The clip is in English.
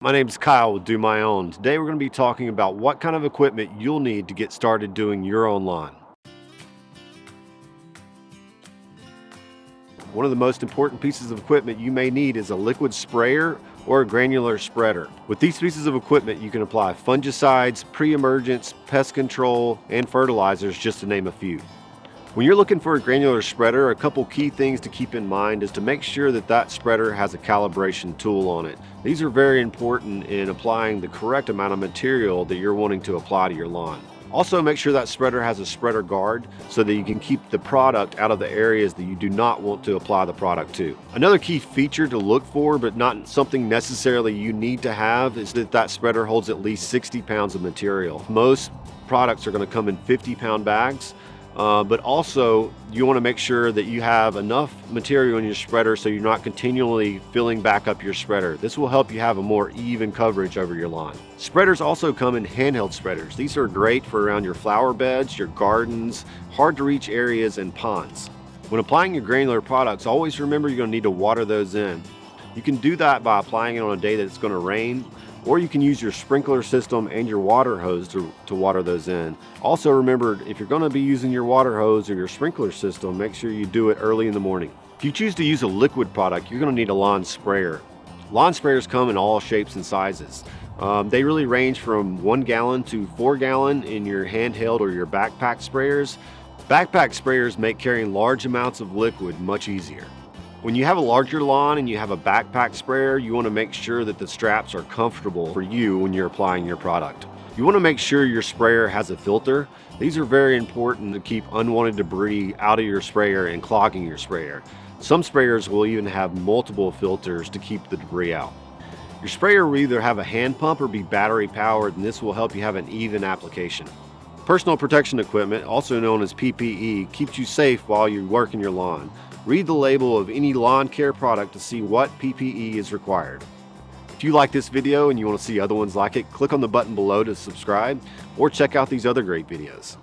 My name's Kyle with Do My Own. Today we're going to be talking about what kind of equipment you'll need to get started doing your own lawn. One of the most important pieces of equipment you may need is a liquid sprayer or a granular spreader. With these pieces of equipment you can apply fungicides, pre-emergents, pest control, and fertilizers, just to name a few. When you're looking for a granular spreader, a couple key things to keep in mind is to make sure that that spreader has a calibration tool on it. These are very important in applying the correct amount of material that you're wanting to apply to your lawn. Also, make sure that spreader has a spreader guard so that you can keep the product out of the areas that you do not want to apply the product to. Another key feature to look for, but not something necessarily you need to have, is that that spreader holds at least 60 pounds of material. Most products are going to come in 50-pound bags. But also you want to make sure that you have enough material in your spreader so you're not continually filling back up your spreader. This will help you have a more even coverage over your lawn. Spreaders also come in handheld spreaders. These are great for around your flower beds, your gardens, hard to reach areas, and ponds. When applying your granular products, always remember you're going to need to water those in. You can do that by applying it on a day that it's going to rain, or you can use your sprinkler system and your water hose to water those in. Also remember, if you're going to be using your water hose or your sprinkler system, make sure you do it early in the morning. If you choose to use a liquid product, you're going to need a lawn sprayer. Lawn sprayers come in all shapes and sizes. They really range from 1 gallon to 4 gallon in your handheld or your backpack sprayers. Backpack sprayers make carrying large amounts of liquid much easier. When you have a larger lawn and you have a backpack sprayer, you want to make sure that the straps are comfortable for you when you're applying your product. You want to make sure your sprayer has a filter. These are very important to keep unwanted debris out of your sprayer and clogging your sprayer. Some sprayers will even have multiple filters to keep the debris out. Your sprayer will either have a hand pump or be battery powered, and this will help you have an even application. Personal protection equipment, also known as PPE, keeps you safe while you work in your lawn. Read the label of any lawn care product to see what PPE is required. If you like this video and you want to see other ones like it, click on the button below to subscribe or check out these other great videos.